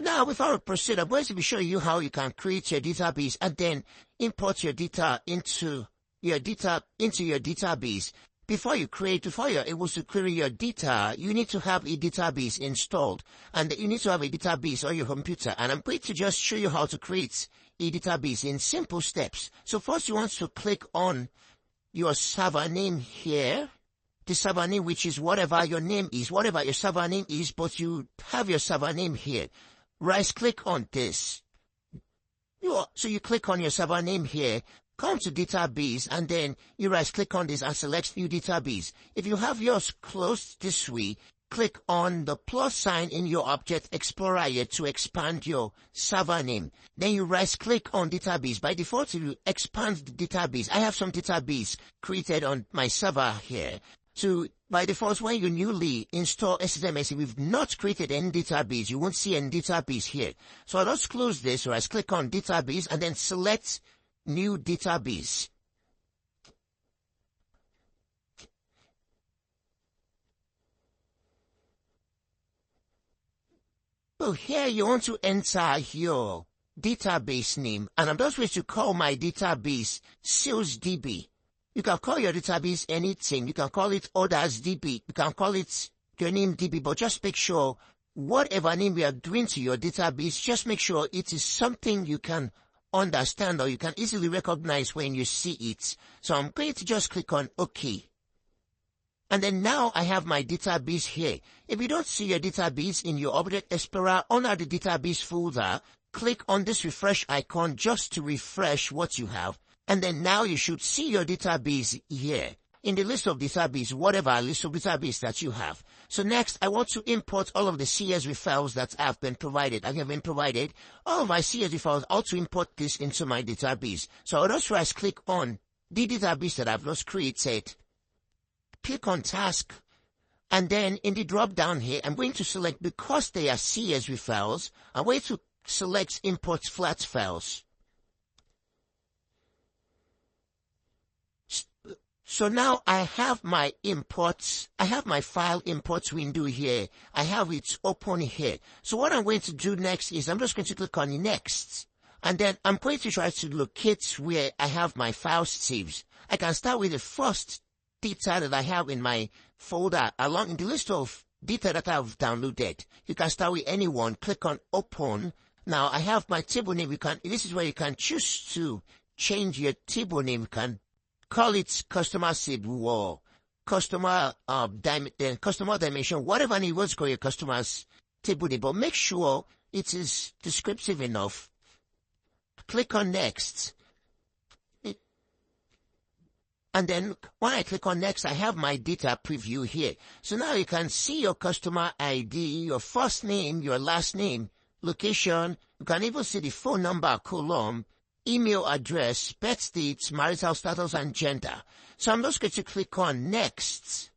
Now, before we proceed, I'm going to be showing you how you can create your database and then import your data into your database. Before you're able to query your data, you need to have a database installed, and you need to have a database on your computer. And I'm going to just show you how to create a database in simple steps. So first, you want to click on your server name here. The server name, which is whatever your name is, whatever your server name is, but you have your server name here. Right click on this. So you click on your server name here, come to database, and then you right click on this and select new database. If you have yours closed this way, click on the plus sign in your Object Explorer here to expand your server name. Then you right click on database. By default, you expand the database. I have some database created on my server here. So by default, when you newly install SSMS, if you've not created any database, you won't see any database here. So I'll just close this, or I click on database and then select new database. So here you want to enter your database name, and I'm just going to call my database SalesDB. You can call your database anything. You can call it OthersDB. You can call it your name DB, but just make sure whatever name you are doing to your database, just make sure it is something you can understand or you can easily recognize when you see it. So I'm going to just click on OK. And then now I have my database here. If you don't see your database in your Object Explorer under the database folder, click on this refresh icon just to refresh what you have. And then now you should see your database here in the list of database, whatever list of database that you have. So next, I want to import all of the CSV files that have been provided. All of my CSV files, I want to import this into my database. So I'll just right click on the database that I've just created. Click on task. And then in the drop down here, I'm going to select, because they are CSV files, I'm going to select import flat files. So now I have my imports, I have my file imports window here. I have it open here. So what I'm going to do next is I'm just going to click on next. And then I'm going to try to locate where I have my file saved. I can start with the first data that I have in my folder along in the list of data that I've downloaded. You can start with any one. Click on open. Now I have my table name. This is where you can choose to change your table name. You can call it customer saved or customer dimension, whatever name you want to call your customer's table name, but make sure it is descriptive enough. Click on next. And then when I click on next, I have my data preview here. So now you can see your customer ID, your first name, your last name, location. You can even see the phone number column, email address, birth date, marital status, and gender. So I'm just going to click on next.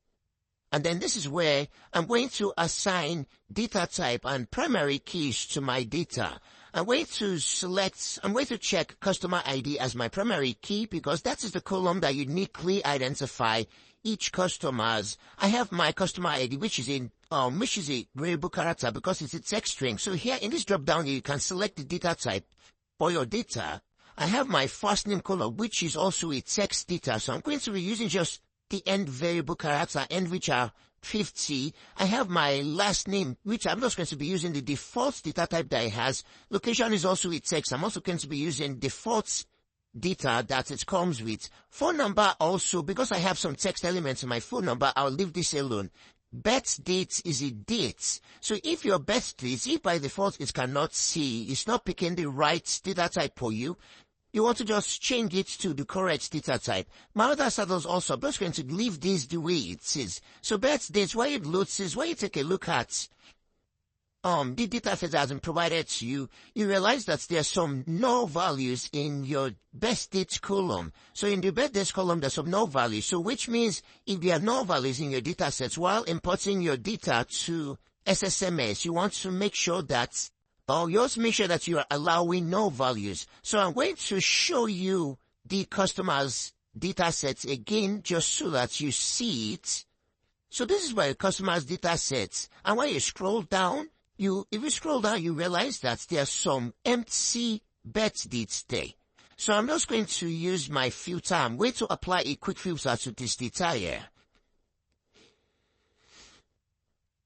And then this is where I'm going to assign data type and primary keys to my data. I'm going to check customer ID as my primary key because that is the column that uniquely identify each customer's. I have my customer ID, which is a variable character because it's a text string. So here in this drop down, you can select the data type for your data. I have my first name column, which is also a text data. So I'm going to be using just the end variable character, end which are 50. I have my last name, which I'm just going to be using the default data type that it has. Location is also a text. I'm also going to be using default data that it comes with. Phone number also, because I have some text elements in my phone number, I'll leave this alone. Birth date is a date. So if your birth date, if by default it cannot see, it's not picking the right data type for you, you want to just change it to the correct data type. Marital status also, I'm just going to leave this the way it is. So birth date, where it loads is where you take a look at the data set that has been provided to you, you realize that there are some null values in your birth date column. So in the birth date column, there's some null values. So which means if there are null values in your data sets while importing your data to SSMS, you want to make sure that you also make sure that you are allowing null values. So I'm going to show you the customer's data sets again, just so that you see it. So this is where your customer's data sets. And when you scroll down, if you scroll down, you realize that there are some empty birth dates there. So I'm just going to use my filter. I'm going to apply a quick filter to this data here.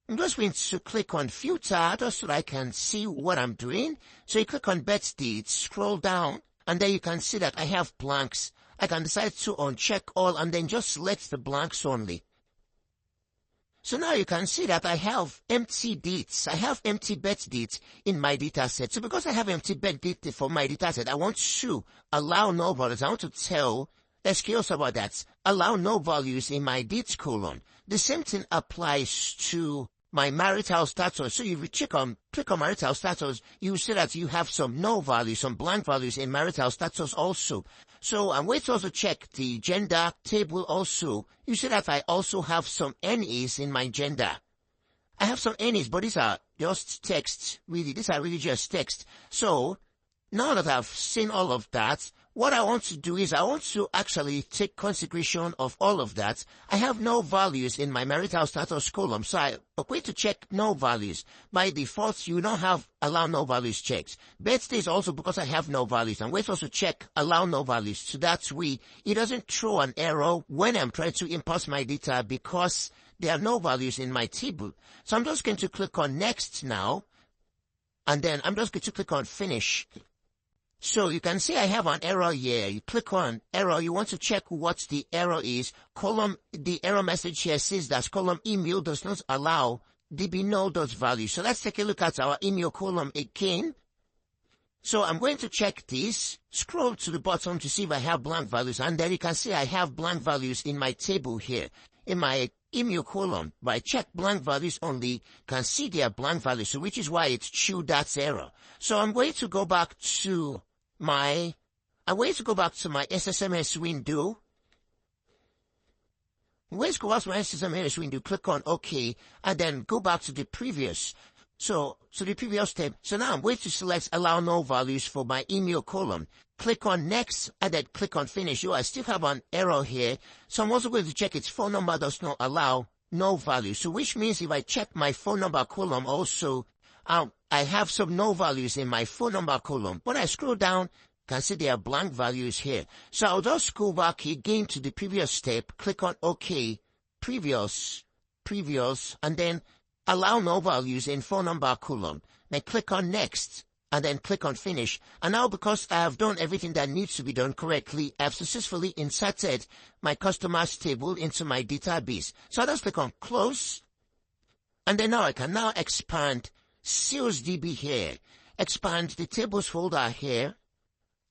I'm just going to click on filter just so I can see what I'm doing. So you click on birth dates, scroll down, and then you can see that I have blanks. I can decide to uncheck all and then just select the blanks only. So now you can see that I have empty dates. I have empty birth dates in my data set. So because I have empty birth date for my data set, I want to allow no values. I want to tell SQL about that. Allow no values in my dates column. The same thing applies to my marital status. So if you click on marital status, you see that you have some no values, some blank values in marital status also. So I'm going to also check the gender table also. You see that I also have some NAs in my gender. I have some NAs, but these are just text, really. These are really just text. So now that I've seen all of that, what I want to do is I want to actually take consideration of all of that. I have no values in my marital status column, so I'm going to check no values. By default, you don't have allow no values checked. Birthday is also because I have no values. I'm going to also check allow no values, so that way it doesn't throw an error when I'm trying to import my data because there are no values in my table. So I'm just going to click on next now, and then I'm just going to click on finish. So you can see I have an error here. You click on error. You want to check what the error is. The error message here says that column email does not allow db_null.value. So let's take a look at our email column again. So I'm going to check this, scroll to the bottom to see if I have blank values. And then you can see I have blank values in my table here. In my email column, but I check blank values only, can see there are blank values, so which is why it showed that error. So I'm going to go back to my SSMS window. I'm going to go back to my SSMS window, click on OK, and then go back to the previous. So the previous step. So now I'm going to select allow no values for my email column. Click on next and then click on finish. I still have an error here. So I'm also going to check its phone number does not allow no value. So which means if I check my phone number column also, I have some no values in my phone number column. When I scroll down, you can see there are blank values here. So I'll just go back again to the previous step, click on OK, previous, and then allow no values in phone number column. Then click on next, and then click on finish. And now because I have done everything that needs to be done correctly, I have successfully inserted my customers table into my database. So I'll just click on close, and then now I can now expand SalesDB here, expand the tables folder here,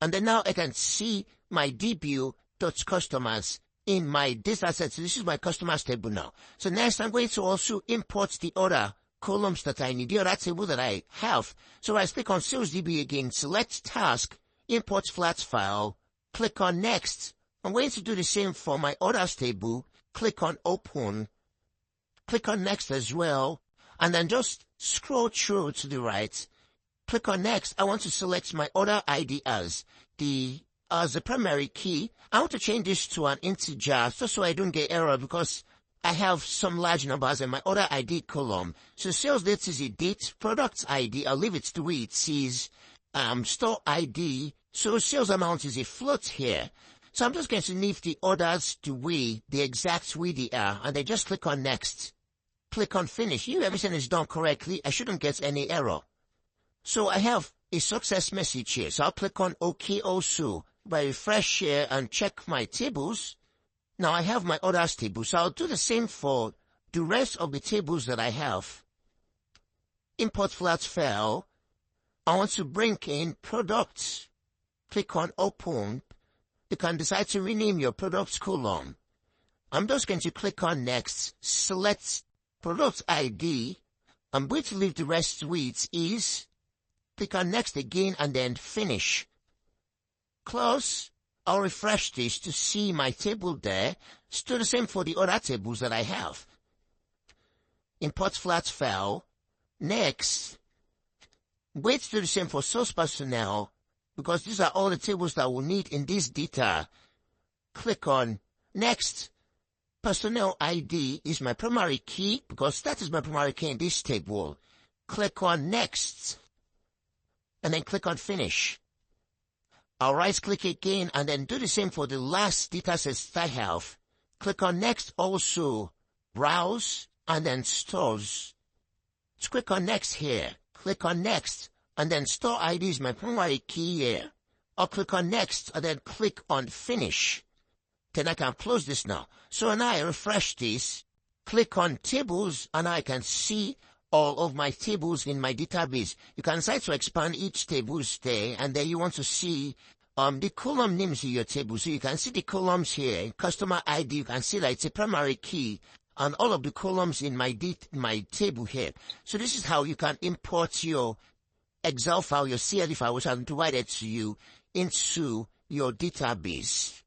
and then now I can see my dbu.customers in my dataset. So this is my customers table now. So next I'm going to also import the other columns that I need, the other table that I have. So I click on SalesDB again, select task, import flat file, click on next. I'm going to do the same for my others table, click on open, click on next as well, and then just scroll through to the right, click on next. I want to select my order ID as the primary key. I want to change this to an integer just so I don't get error because I have some large numbers in my order ID column. So sales date is a date, product ID, I'll leave it the way it says, store ID. So sales amount is a float here. So I'm just going to leave the orders the exact way they are, and then just click on next. Click on finish. Everything is done correctly. I shouldn't get any error. So I have a success message here. So I'll click on OK also. By refresh here and check my tables. Now I have my others table. So I'll do the same for the rest of the tables that I have. Import flat file. I want to bring in products. Click on open. You can decide to rename your products column. I'm just going to click on next. Select product ID. I'm going to leave the rest the way it is. Click on next again and then finish. Close. I'll refresh this to see my table there. It's do the same for the other tables that I have. Import flat file. Next. Wait to do the same for source personnel because these are all the tables that we'll need in this data. Click on next. Personnel ID is my primary key because that is my primary key in this table. click on Next, and then click on Finish. I'll right-click again, and then do the same for the last dataset I have. Click on Next also, Browse, and then Stores. Let's click on Next here. Click on Next, and then Store ID is my primary key here. I'll click on Next, and then click on Finish. Then I can close this now. So now I refresh this, click on Tables, and I can see all of my tables in my database. You can decide to expand each table there, and then you want to see the column names in your table. So you can see the columns here. Customer ID, you can see that it's a primary key, and all of the columns in my table here. So this is how you can import your Excel file, your CSV file, which I've provided to you, into your database.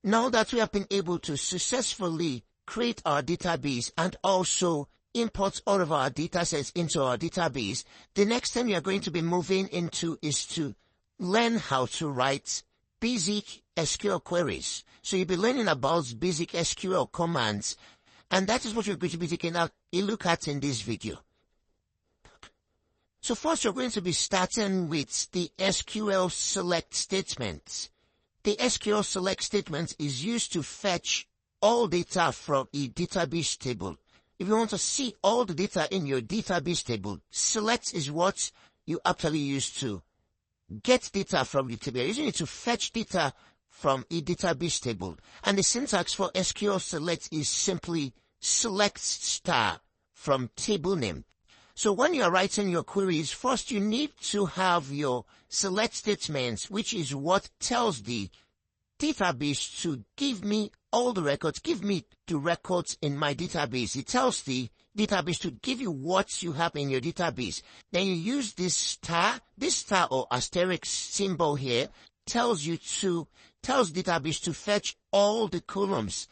Now that we have been able to successfully create our database and also import all of our datasets into our database, the next thing we are going to be moving into is to learn how to write basic SQL queries. So you'll be learning about basic SQL commands, and that is what you're going to be taking a look at in this video. So first, you're going to be starting with the SQL select statement. The SQL select statement is used to fetch all data from a database table. If you want to see all the data in your database table, select is what you actually use to get data from the table. You're using it to fetch data from a database table. And the syntax for SQL select is simply select star from table name. So when you're writing your queries, first you need to have your select statements, which is what tells the database to give me all the records, give me the records in my database. It tells the database to give you what you have in your database. Then you use this star or asterisk symbol here, tells database to fetch all the columns.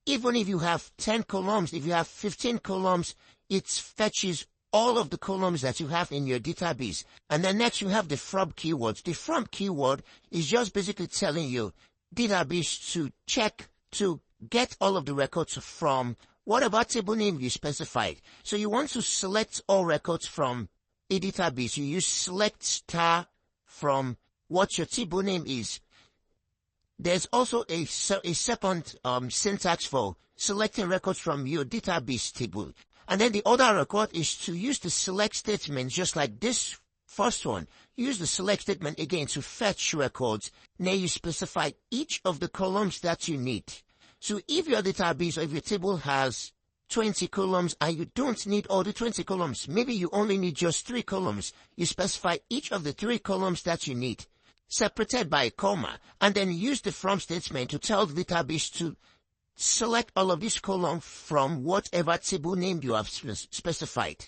Even if you have 10 columns, if you have 15 columns, it fetches all of the columns that you have in your database. And then next you have the from keyword. The from keyword is just basically telling you database to check to get all of the records from whatever table name you specified. So you want to select all records from a database. You use select star from what your table name is. There's also a second syntax for selecting records from your database table. And then the other record is to use the select statement, just like this first one. Use the select statement again to fetch records. Now you specify each of the columns that you need. So if your database or if your table has 20 columns and you don't need all the 20 columns, maybe you only need just 3 columns, you specify each of the 3 columns that you need, separated by a comma, and then use the from statement to tell the database to select all of this column from whatever table name you have specified.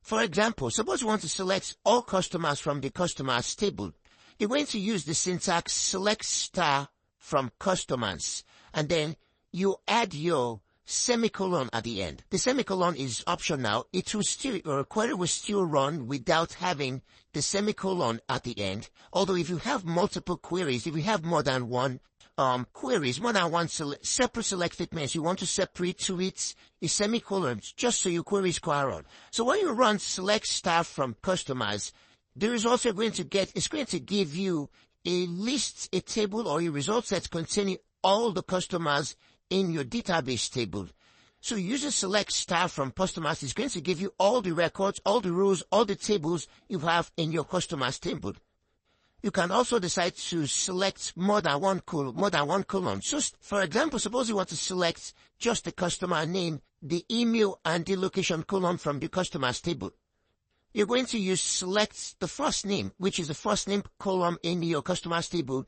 For example, suppose you want to select all customers from the customers table. You're going to use the syntax select star from customers, and then you add your semicolon at the end. The semicolon is optional. Your query will still run without having the semicolon at the end. Although if you have multiple queries, if you have more than one queries, more than one separate select statements, you want to separate to it a semicolon just so your queries can run. So when you run select star from customers, the results you're going to get is going to give you a list, a table, or a result set containing all the customers in your database table. So using select star from customers is going to give you all the records, all the rows, all the tables you have in your customers table. You can also decide to select more than one column. So, for example, suppose you want to select just the customer name, the email, and the location column from the customers table. You're going to use select the first name, which is the first name column in your customers table,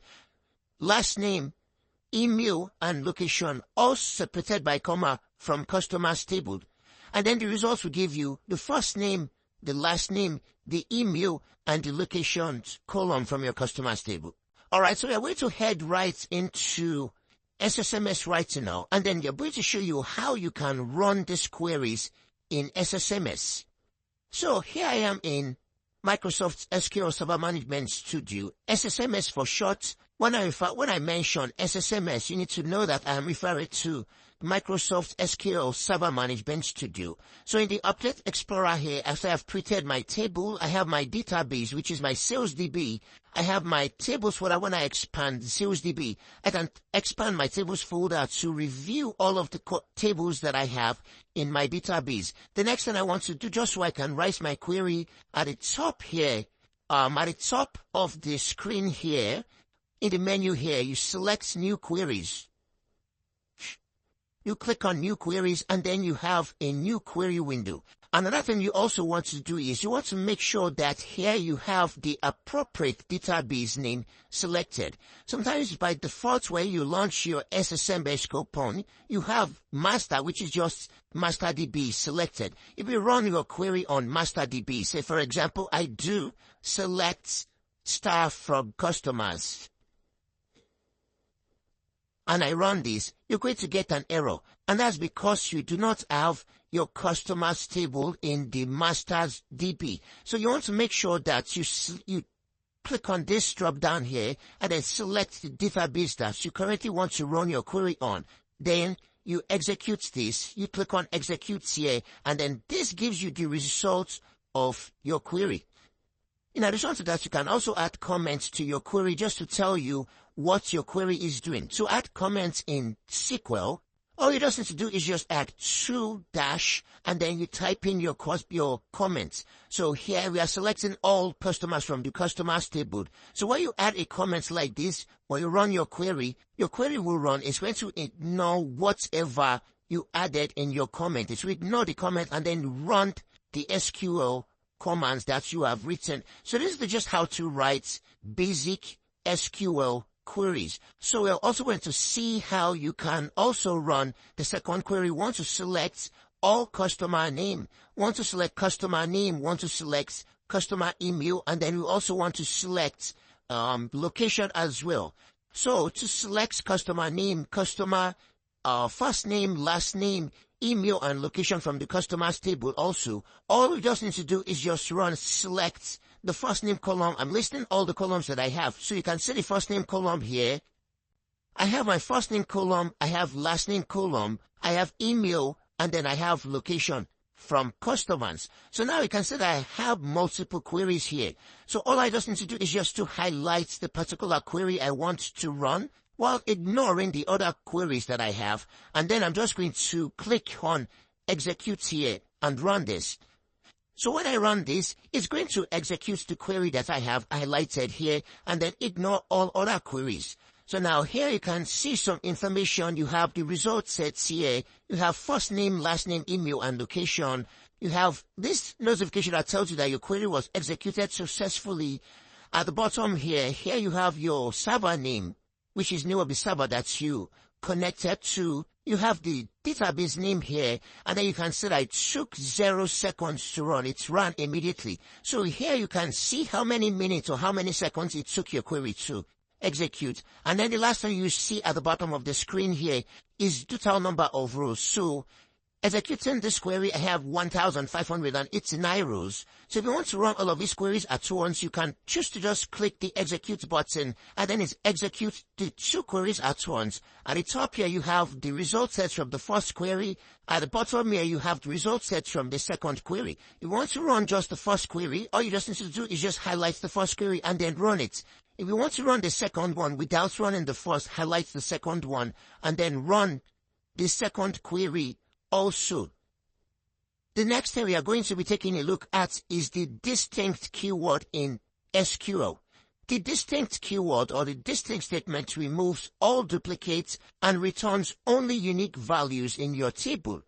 last name, email, and location, all separated by comma from customers table. And then the results will give you the first name, the last name, the email, and the locations column from your customers table. Alright, so we are going to head right into SSMS right now, and then we're going to show you how you can run these queries in SSMS. So here I am in Microsoft SQL Server Management Studio, SSMS for short. when I mention SSMS, you need to know that I am referring to Microsoft SQL Server Management Studio. So in the Update Explorer here, after I've created my table, I have my database, which is my SalesDB. I have my tables folder. When I expand SalesDB, I can expand my tables folder to review all of the tables that I have in my database. The next thing I want to do, just so I can write my query at the top here, at the top of the screen here, in the menu here, you select New Queries. You click on New Queries, and then you have a new query window. Another thing you also want to do is you want to make sure that here you have the appropriate database name selected. Sometimes by default, when you launch your SSMS coupon, you have master, which is just MasterDB selected. If you run your query on MasterDB, say for example, I do select staff from customers, and I run this, you're going to get an error. And that's because you do not have your customers table in the master's DB. So you want to make sure that you click on this drop down here and then select the database that you currently want to run your query on. Then you execute this, you click on execute here, and then this gives you the results of your query. In addition to that, you can also add comments to your query just to tell you what your query is doing. To add comments in SQL, all you just need to do is just add /, and then you type in your comments. So here we are selecting all customers from the customers table. So when you add a comment like this, when you run your query will run. It's going to ignore whatever you added in your comment. It will ignore the comment and then run the SQL commands that you have written. So this is just how to write basic SQL queries. So we're also going to see how you can also run the second query. Want to select all customer name, want to select customer name, want to select customer email, and then we also want to select location as well. So to select customer name, customer first name, last name, email, and location from the customers table also, all we just need to do is just run select the first name column. I'm listing all the columns that I have. So you can see the first name column here. I have my first name column, I have last name column, I have email, and then I have location from customers. So now you can see that I have multiple queries here. So all I just need to do is just to highlight the particular query I want to run while ignoring the other queries that I have. And then I'm just going to click on execute here and run this. So when I run this, it's going to execute the query that I have highlighted here and then ignore all other queries. So now here you can see some information. You have the result sets here. You have first name, last name, email, and location. You have this notification that tells you that your query was executed successfully. At the bottom here you have your server name, which is the name of the server that you connected to. You have the database name here, and then you can see that it took 0 seconds to run. It ran immediately. So here you can see how many minutes or how many seconds it took your query to execute. And then the last one you see at the bottom of the screen here is the total number of rows. So executing this query, I have 1,589 rows. So if you want to run all of these queries at once, you can choose to just click the execute button, and then it executes the 2 queries at once. At the top here, you have the result set from the first query. At the bottom here, you have the result set from the second query. If you want to run just the first query, all you just need to do is just highlight the first query and then run it. If you want to run the second one without running the first, highlight the second one and then run the second query also. The next thing we are going to be taking a look at is the distinct keyword in SQL. The distinct keyword or the distinct statement removes all duplicates and returns only unique values in your table.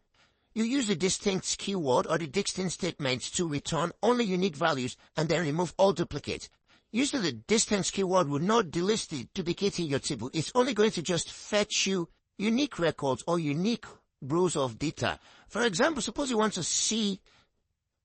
You use the distinct keyword or the distinct statement to return only unique values and then remove all duplicates. Usually the distinct keyword will not delete the duplicate in your table. It's only going to just fetch you unique records or unique rows of data. For example, suppose you want to see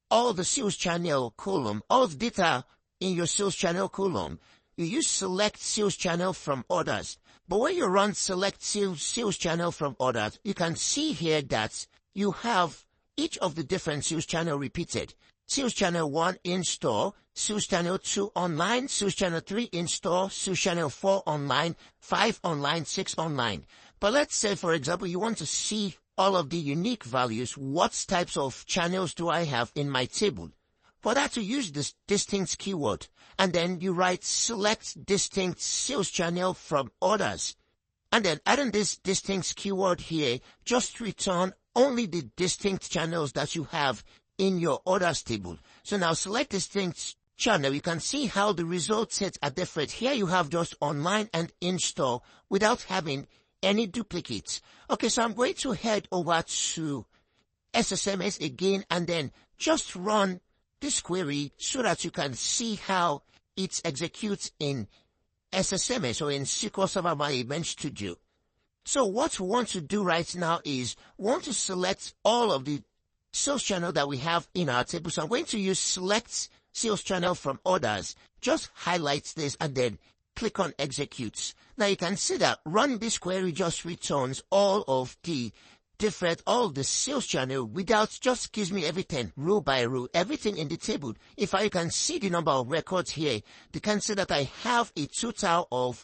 all the sales channel column, all the data in your sales channel column. You use select sales channel from others. But when you run select sales channel from others, you can see here that you have each of the different sales channel repeated. Sales channel 1 in store, sales channel 2 online, sales channel 3 in store, sales channel 4 online, 5 online, 6 online. But let's say, for example, you want to see all of the unique values. What types of channels do I have in my table? For that, to use this distinct keyword, and then you write select distinct sales channel from others. And then adding this distinct keyword here, just return only the distinct channels that you have in your orders table. So now select distinct channel. You can see how the result sets are different. Here you have just online and in-store without having any duplicates. Okay, so I'm going to head over to SSMS again and then just run this query so that you can see how it executes in SSMS or in SQL Server My Image Studio. So what we want to do right now is we want to select all of the sales channel that we have in our table. So I'm going to use select sales channel from others. Just highlight this and then click on execute. Now you can see that run this query just returns all of the sales channel without, just gives me everything row by row, everything in the table. If I can see the number of records here, you can see that I have a total of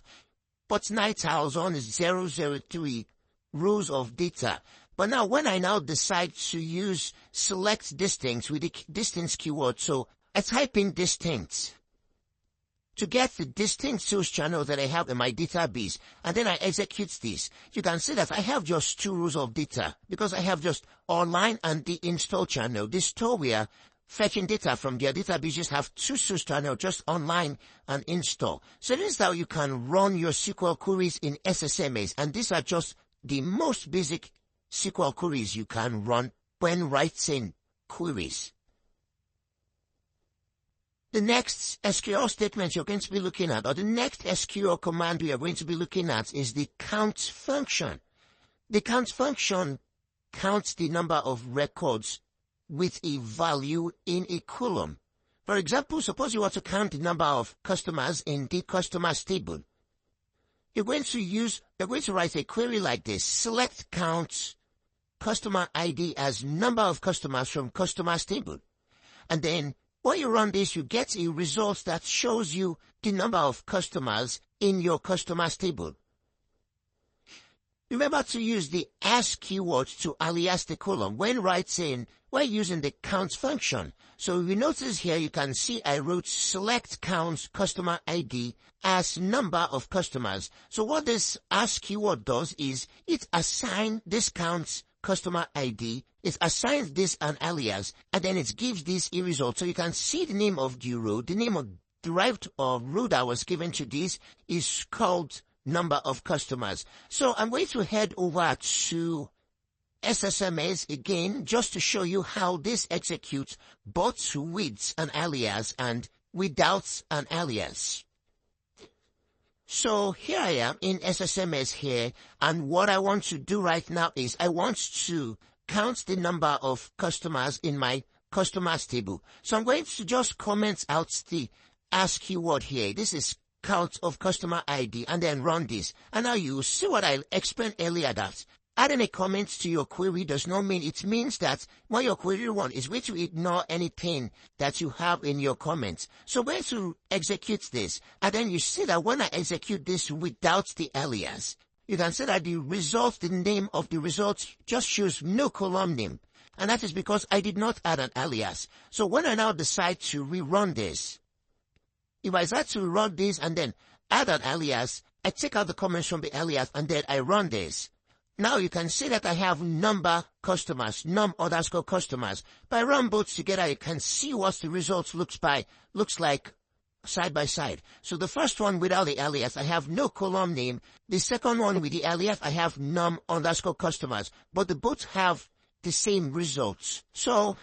49,003 rows of data. But now when I now decide to use select distinct with the distinct keyword, so I type in distinct to get the distinct sales channel that I have in my database, and then I execute this. You can see that I have just 2 rows of data because I have just online and the install channel. This store we are fetching data from their database just have 2 sales channels, just online and install. So this is how you can run your SQL queries in SSMS, and these are just the most basic SQL queries you can run when writing queries. The next SQL statement you're going to be looking at, or the next SQL command we are going to be looking at, is the count function. The count function counts the number of records with a value in a column. For example, suppose you want to count the number of customers in the customers table. You're going to write a query like this: select count customer ID as number of customers from customers table. And then when you run this, you get a result that shows you the number of customers in your customers table. Remember to use the as keyword to alias the column when using the count function. So you notice here, you can see I wrote select count customer ID as number of customers. So what this as keyword does is it assigns this count customer ID, it assigns this an alias, and then it gives this a result. So you can see the name of the row, the name of derived or row that was given to this is called number of customers. So I'm going to head over to SSMS again just to show you how this executes both with an alias and without an alias. So here I am in SSMS here, and what I want to do right now is I want to count the number of customers in my customers table. So I'm going to just comment out the as keyword here. This is count of customer ID, and then run this. And now you see what I explained earlier, that adding a comment to your query does not mean, it means that what your query run is going to ignore anything that you have in your comments. So we're going to execute this, and then you see that when I execute this without the alias, you can see that the name of the result just shows no column name. And that is because I did not add an alias. So when I now decide to rerun this, if I decide to run this and then add an alias, I take out the comments from the alias and then I run this. Now you can see that I have number customers, num_customers. By run both together, you can see what the result looks like side by side. So the first one without the alias, I have no column name. The second one with the alias, I have num_customers. But they both have the same results. So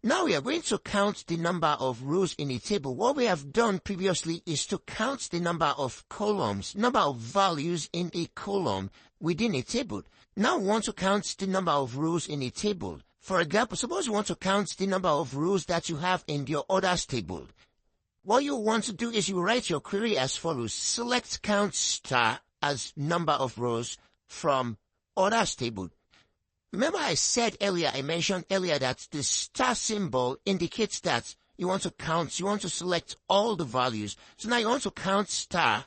now we are going to count the number of rows in a table. What we have done previously is to count the number of columns, number of values in a column within a table. Now we want to count the number of rows in a table. For example, suppose you want to count the number of rows that you have in your orders table. What you want to do is you write your query as follows: select count star as number of rows from orders table. Remember I mentioned earlier that the star symbol indicates that you want to select all the values. So now you want to count star.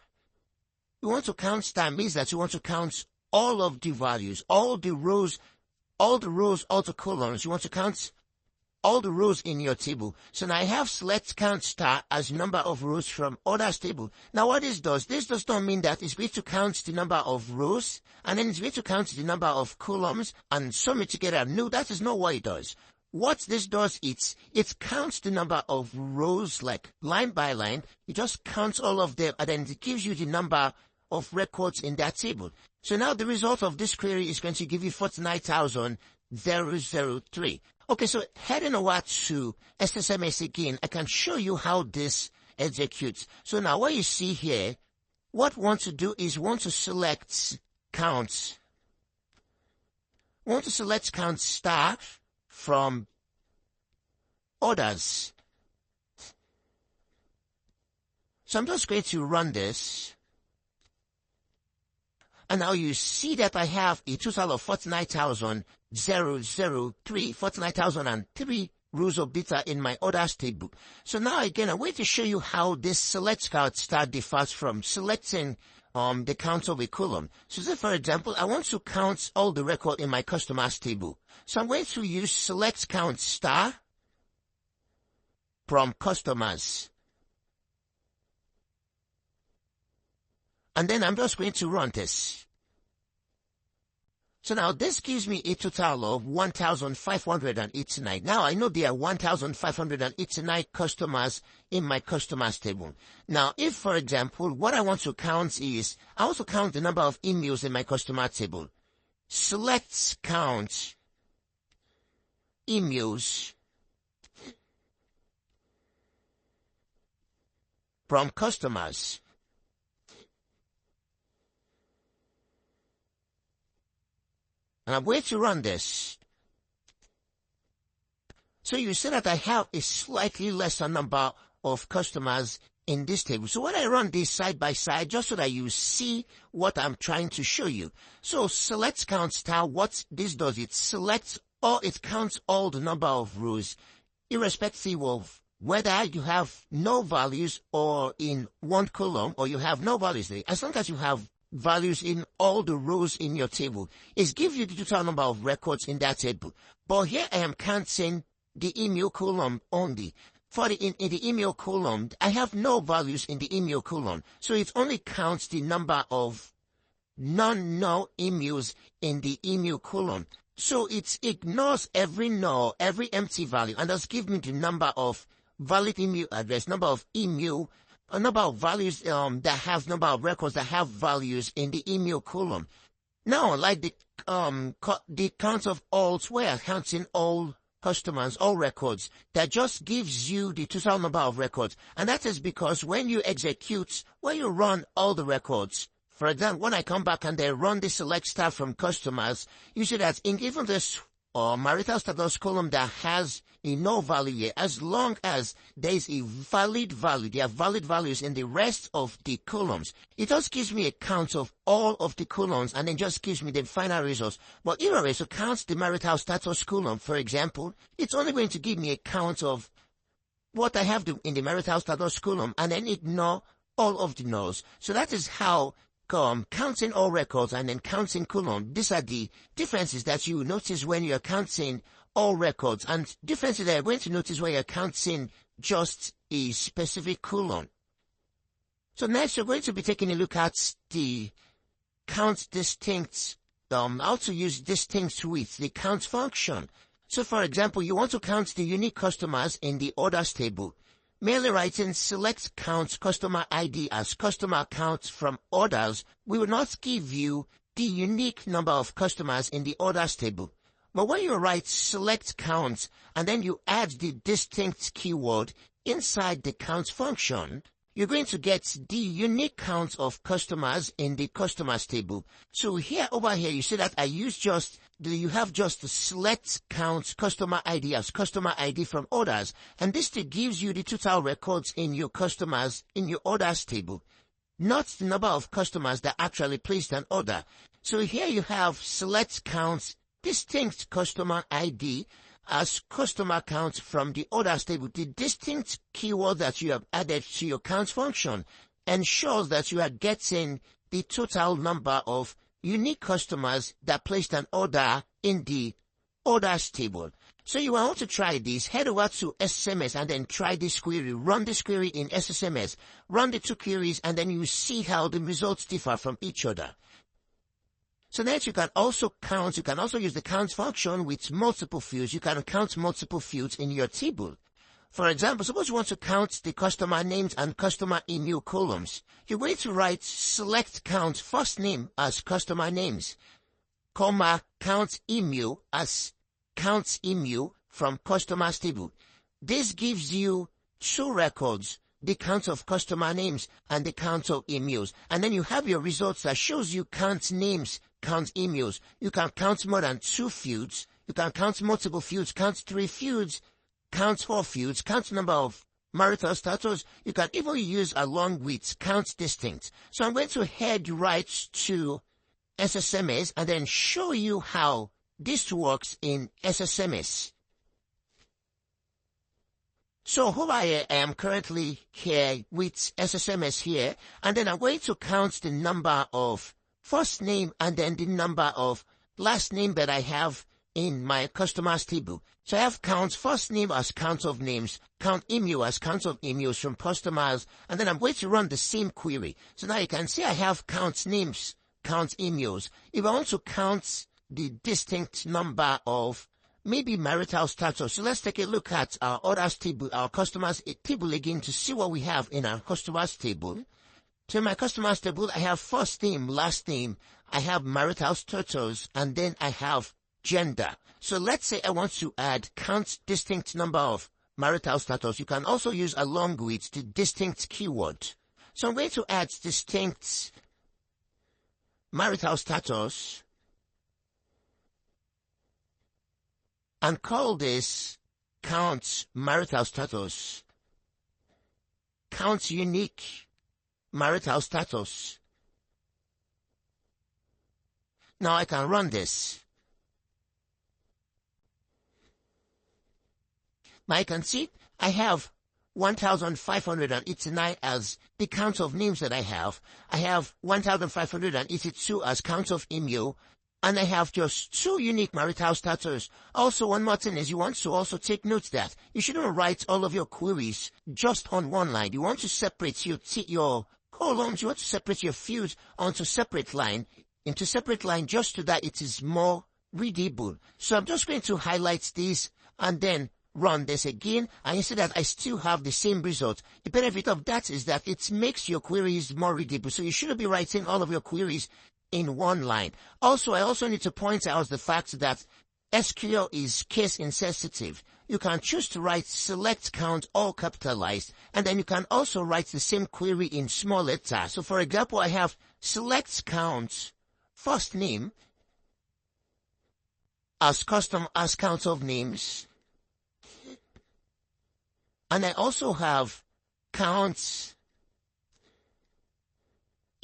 You want to count star means that you want to count all of the values, all the rows, all the columns. You want to count all the rows in your table. So now I have select count star as number of rows from others table. Now what this does not mean that it's going to count the number of rows and then it's going to count the number of columns and sum it together. No, that is not what it does. What this does, it counts the number of rows like line by line. It just counts all of them and then it gives you the number of records in that table. So now the result of this query is going to give you 49,003. Okay, so heading over to SSMS again, I can show you how this executes. So now what you see here, what we want to do is we want to select counts. We want to select count star from others. So I'm just going to run this. And now you see that I have a total of 49,003 rows of data in my others table. So now again, I'm going to show you how this select count star differs from selecting the count of a column. So say for example, I want to count all the record in my customers table. So I'm going to use select count star from customers. And then I'm just going to run this. So now this gives me a total of 1,589. Now I know there are 1,589 customers in my customers table. Now if, for example, what I want to count is, I want to count the number of emails in my customer table. Select count emails from customers. And I'm going to run this. So you see that I have a slightly lesser number of customers in this table. So when I run this side by side, just so that you see what I'm trying to show you. So select count star, what this does, it selects or it counts all the number of rows, irrespective of whether you have no values or in one column or you have no values there. As long as you have values in all the rows in your table, it gives you the total number of records in that table. But here I am counting the email column only. For in the email column, I have no values in the email column, so it only counts the number of no emails in the email column. So it ignores every null, every empty value, and does give me the number of valid email address, number of email, a number of values that have number of records that have values in the email column. Now, like the count of alls, where counting all customers, all records, that just gives you the total number of records. And that is because when you run all the records, for example, when I come back and they run the select star from customers, you see that in even this marital status column that has a no value here, as long as there is a valid value, there are valid values in the rest of the columns, it just gives me a count of all of the columns and then just gives me the final results. But if I were to count the marital status column, for example, it's only going to give me a count of what I have in the marital status column and then ignore all of the nulls. So that is how counting all records and then counting column. These are the differences that you notice when you're counting all records, and differences that you're going to notice when you're counting just a specific column. So next you're going to be taking a look at the count distinct, how to use distinct with the count function. So for example, you want to count the unique customers in the orders table. Merely writing select count customer ID as customer count from orders will not give you the unique number of customers in the orders table. But when you write select count and then you add the distinct keyword inside the count function, you're going to get the unique count of customers in the customers table. So over here, you see that you have just the select count customer ID as customer ID from orders. And this gives you the total records in your customers, in your orders table, not the number of customers that actually placed an order. So here you have select count distinct customer ID as customer count from the orders table. The distinct keyword that you have added to your count function ensures that you are getting the total number of unique customers that placed an order in the orders table. So you want to try this, head over to SSMS and then try this query. Run this query in SSMS. Run the two queries and then you see how the results differ from each other. So next you can also count, you can also use the count function with multiple fields. You can count multiple fields in your table. For example, suppose you want to count the customer names and customer email columns. You're going to write select count first name as customer names, comma count email as count email from customers table. This gives you two records, the count of customer names and the count of emails. And then you have your results that shows you count names, count emails. You can count more than 2 fields. You can count multiple fields, count 3 fields, count 4 fields, count number of marital status. You can even use along with count distinct. So I'm going to head right to SSMS and then show you how this works in SSMS. So here I am currently here with SSMS here, and then I'm going to count the number of first name and then the number of last name that I have in my customers table. So I have count first name as count of names, count email as count of emails from customers, and then I'm going to run the same query. So now you can see I have count names, count emails. If I want to count the distinct number of maybe marital status, so let's take a look at our orders table, our customers table again to see what we have in our customers table. To my customers table, I have first name, last name, I have marital status, and then I have gender. So let's say I want to add count distinct number of marital status. You can also use along with the distinct keyword. So I'm going to add distinct marital status and call this count marital status, count unique marital status. Now I can run this. Now I can see I have 1,589 as the count of names that I have. I have 1,582 as count of email. And I have just 2 unique marital status. Also, one more thing is you want to also take note that you shouldn't write all of your queries just on one line. You want to separate your columns, you want to separate your fields onto separate line, into separate line just so that it is more readable. So I'm just going to highlight this and then run this again, and you see that I still have the same result. The benefit of that is that it makes your queries more readable. So you shouldn't be writing all of your queries in one line. Also, I also need to point out the fact that SQL is case insensitive. You can choose to write select count all capitalized, and then you can also write the same query in small letter. So for example, I have select count first name as count of names, and I also have count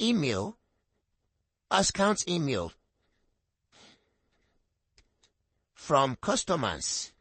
email as count email from customers.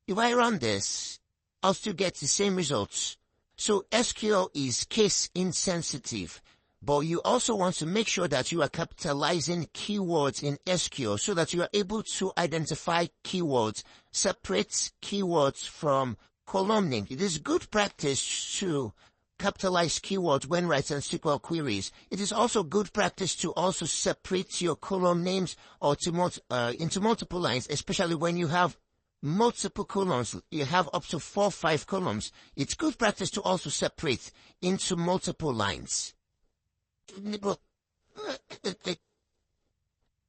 If I run this, I'll still get the same results. So SQL is case insensitive, but you also want to make sure that you are capitalizing keywords in SQL so that you are able to identify keywords, separate keywords from column name. It is good practice to capitalize keywords when writing SQL queries. It is also good practice to also separate your column names or into multiple lines, especially when you have multiple columns. You have up to 4 or 5 columns. It's good practice to also separate into multiple lines. The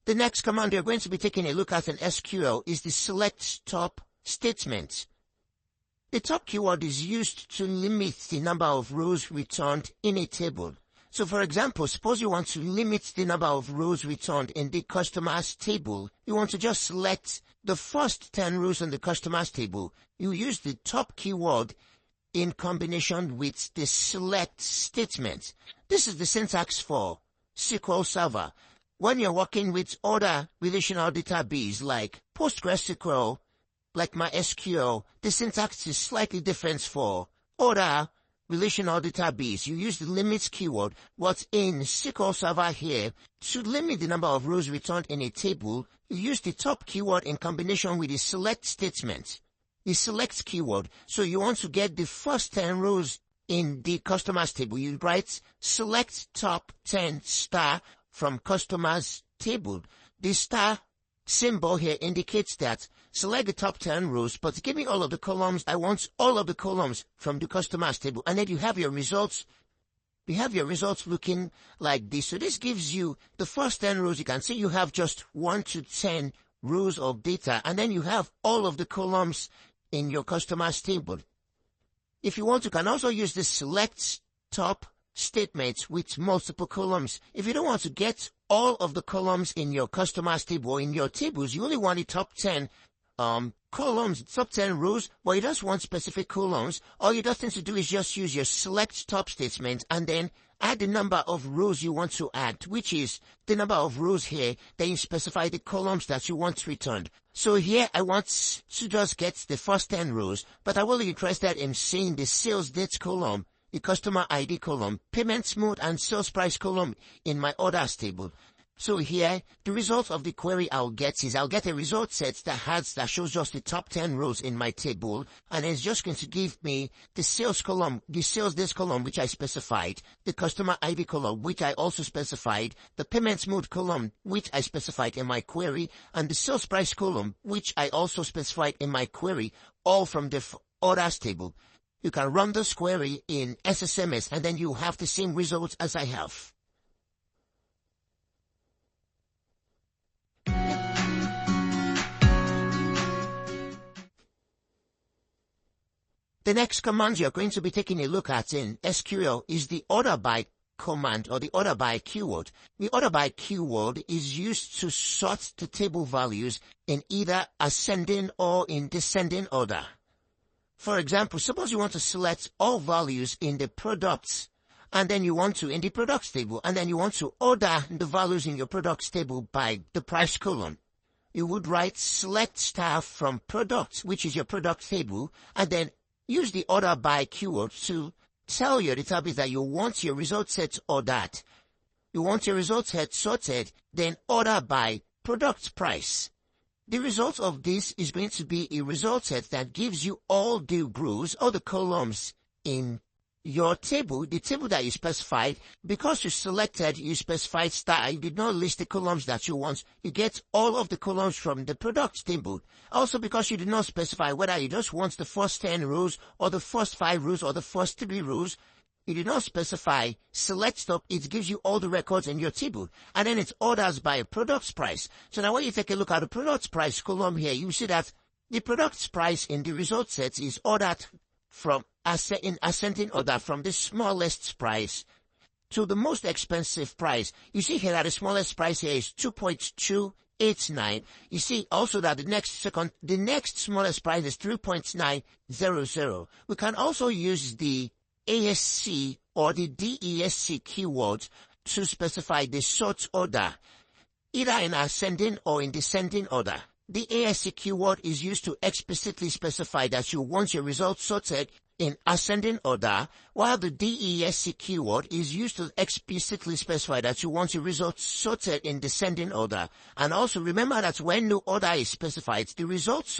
next command you're going to be taking a look at in SQL is the select top statement. The top keyword is used to limit the number of rows returned in a table. So for example, suppose you want to limit the number of rows returned in the customers table. You want to just select the first 10 rows in the customers table. You use the top keyword in combination with the select statement. This is the syntax for SQL Server. When you're working with other relational database like PostgreSQL, like MySQL, the syntax is slightly different for other relational database. You use the limits keyword, but in SQL Server here, to limit the number of rows returned in a table, you use the top keyword in combination with the select statement. The select keyword, so you want to get the first 10 rows in the customers table. You write select top 10 star from customers table. The star symbol here indicates that select the top 10 rows, but give me all of the columns. I want all of the columns from the customers table. And then you have your results. You have your results looking like this. So this gives you the first 10 rows. You can see you have just 1 to 10 rows of data. And then you have all of the columns in your customers table. If you want, you can also use the select top statement with multiple columns. If you don't want to get all of the columns in your customers table or in your tables, you only want the top 10 columns, top 10 rows, but you just want specific columns. All you just need to do is just use your select top statement and then add the number of rows you want to add, which is the number of rows here. Then you specify the columns that you want returned. So here I want to just get the first 10 rows, but I'm only interested in seeing the sales date column, the customer ID column, payments mode, and sales price column in my orders table. So here, the result of the query I'll get is I'll get a result set that shows just the top 10 rows in my table, and it's just going to give me the sales column, the sales dates column, which I specified, the customer ID column, which I also specified, the payments mode column, which I specified in my query, and the sales price column, which I also specified in my query, all from the orders table. You can run this query in SSMS, and then you have the same results as I have. The next command you're going to be taking a look at in SQL is the order by command, or the order by keyword. The order by keyword is used to sort the table values in either ascending or in descending order. For example, suppose you want to select all values in the products, and then you want to in the products table, and then you want to order the values in your products table by the price column. You would write select star from products, which is your product table, and then use the order by keyword to tell your database that you want your result set ordered. You want your result set sorted, then order by product price. The result of this is going to be a result set that gives you all the rows, all the columns in your table, the table that you specified. Because you specified star, you did not list the columns that you want. You get all of the columns from the product table. Also, because you did not specify whether you just want the first 10 rows or the first 5 rows or the first 3 rows, you did not specify select stop. It gives you all the records in your table, and then it orders by product's price. So now when you take a look at the product's price column here, you see that the product's price in the result set is ordered from in ascending order from the smallest price to the most expensive price. You see here that the smallest price here is 2.289. You see also that the next smallest price is 3.900. We can also use the ASC or the DESC keyword to specify the sort order, either in ascending or in descending order. The ASC keyword is used to explicitly specify that you want your results sorted in ascending order, while the DESC keyword is used to explicitly specify that you want your results sorted in descending order. And also remember that when no order is specified, the results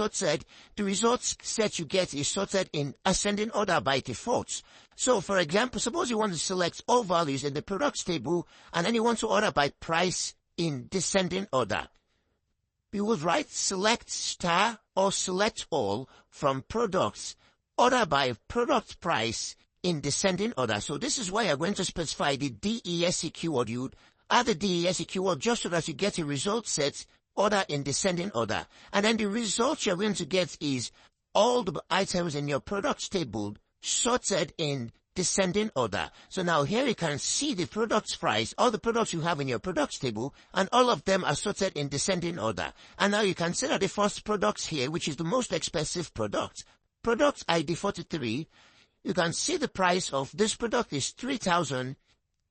set you get is sorted in ascending order by default. So for example, suppose you want to select all values in the products table, and then you want to order by price in descending order. You would write select star or select all from products, order by product price in descending order. So this is why you're going to specify the DESC keyword. You would add the DESC keyword just so that you get a result set order in descending order. And then the result you're going to get is all the items in your products table sorted in descending order. So now here you can see the product's price, all the products you have in your products table, and all of them are sorted in descending order. And now you can see that the first product here, which is the most expensive product ID 43, you can see the price of this product is 3,000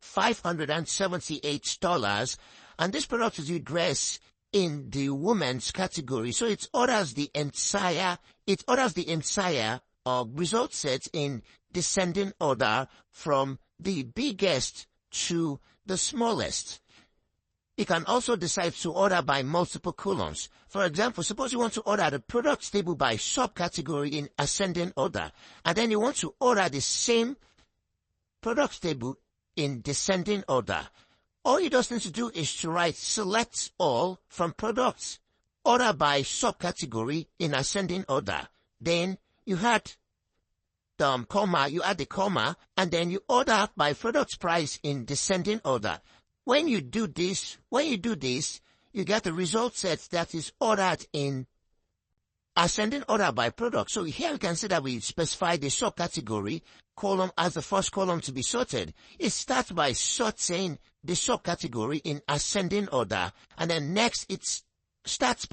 $578, and this product is dress in the women's category. So it orders the entire result set in descending order from the biggest to the smallest. You can also decide to order by multiple columns. For example, suppose you want to order the product table by subcategory in ascending order, and then you want to order the same product table in descending order. All you just need to do is to write select all from products, order by subcategory in ascending order. Then you had the comma, you add the comma, and then you order by product price in descending order. When you do this, you get a result set that is ordered in ascending order by product. So here you can see that we specify the subcategory column as the first column to be sorted. It starts by sorting the subcategory in ascending order, and then next it sorts